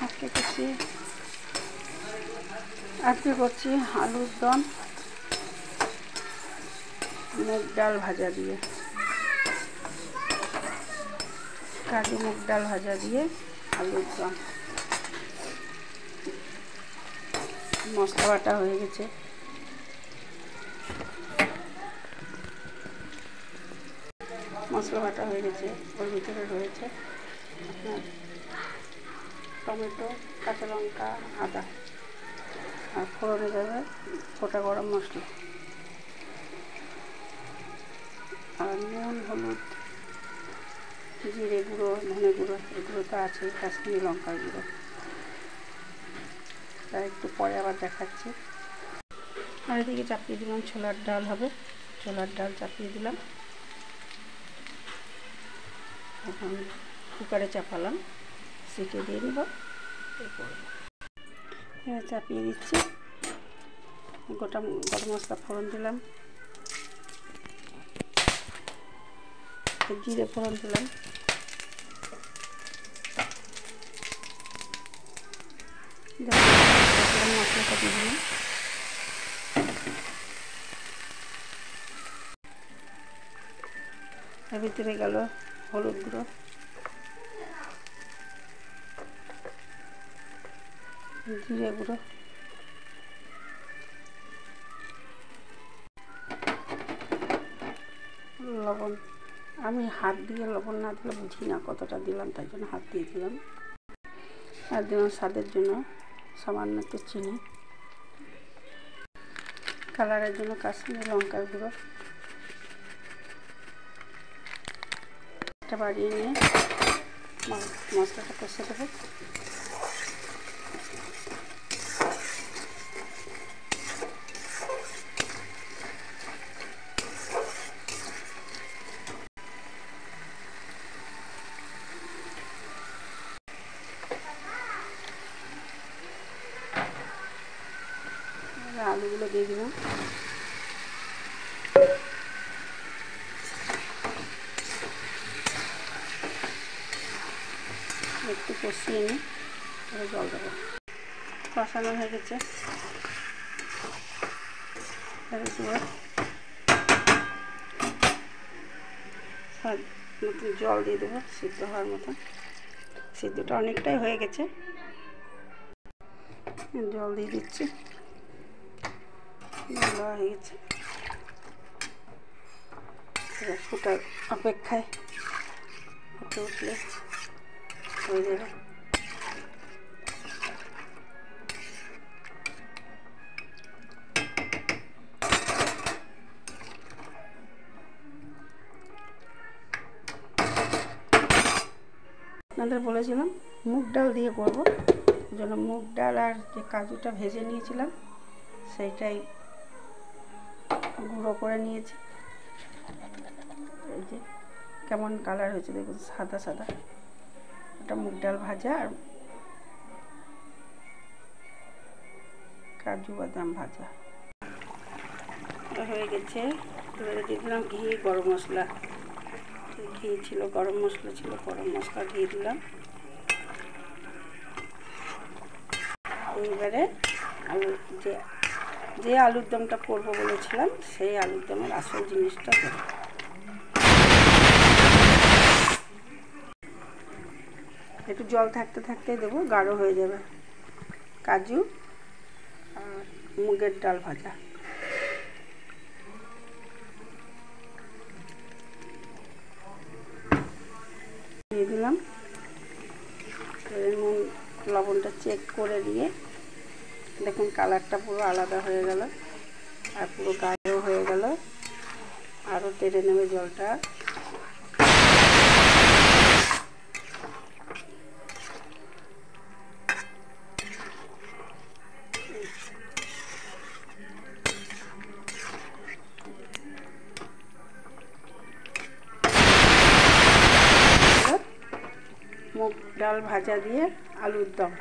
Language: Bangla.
আজকে করছি আলুর দম মুগ ডাল ভাজা দিয়ে, কাজু মুগ ডাল ভাজা দিয়ে আলুর দম। মশলা বাটা হয়ে গেছে, ওর ভিতরে রয়েছে আপনার টমেটো, কাঁচা লঙ্কা, আদা, আর ফোড়নে দেবে গোটা গরম মশলা আর নুন, হলুদ, জিরে গুঁড়ো, ধনে গুঁড়ো, এগুলো তো আছে, কাশ্মীরি লঙ্কার গুঁড়ো। তাই একটু পরে আবার দেখাচ্ছি। আর এদিকে চাপিয়ে দিলাম ছোলার ডাল হবে, ছোলার ডাল চাপিয়ে দিলাম। এখন কুকারে চাপালাম, সিটে দিয়ে দিব। এবার চাপিয়ে দিচ্ছি, গোটা গরম মশলা ফোড়ন দিলাম, জিরে ফোড়ন দিলাম, মশলাটা দিয়ে দিলাম। এর ভিতরে গেল হলুদ গুঁড়ো, জিরে গুঁড়ো, লবণ। আমি হাত দিয়ে লবণ না দিলে বুঝি না কতটা দিলাম, তাই জন্য হাত দিয়ে দিলাম। আর দিলাম স্বাদের জন্য সামান্য একটু চিনি, কালারের জন্য কাশ্মীরি লঙ্কার গুঁড়ো। এটা বাড়িয়ে নিয়ে মশলাটা কষে দেবো। আলুগুলো দিয়ে দিলাম, একটু কষিয়ে নিই, তারপরে জল দেবো। কষানো হয়ে গেছে, মতন জল দিয়ে দেবো সিদ্ধ হওয়ার মতন। সিদ্ধটা অনেকটাই হয়ে গেছে, জল দিয়ে দিচ্ছি। হয়ে গেছে, ফুটার অপেক্ষায়, ফুটে উঠলে হয়ে যাবে। আপনাদের বলেছিলাম মুগ ডাল দিয়ে করবো, ওই জন্য মুগ ডাল আর যে কাজুটা ভেজে নিয়েছিলাম সেইটাই গুঁড়ো করে নিয়েছি। এই যে কেমন কালার হয়েছে দেখুন, সাদা সাদা। ওটা মুগ ডাল ভাজা আর কাজু বাদাম ভাজা হয়ে গেছে। এবারে দিয়ে দিলাম ঘি, গরম মশলা। ঘি ছিল, গরম মশলা ছিল, গরম মশলা দিয়ে দিলাম। এইবারে আলু যে আলুর দমটা করবো বলেছিলাম সেই আলুর দমের আসল জিনিসটা দেবো। একটু জল থাকতে থাকতে দেবো, গাঢ় হয়ে যাবে। কাজু আর মুগের ডাল ভাজা দিয়ে দিলাম। নুন লবণটা চেক করে দিয়ে দেখুন কালারটা পুরো আলাদা হয়ে গেল আর পুরো গাঢ় হয়ে গেল। আরও টেনে নেবে জলটা। মুগ ডাল ভাজা দিয়ে আলুর দম।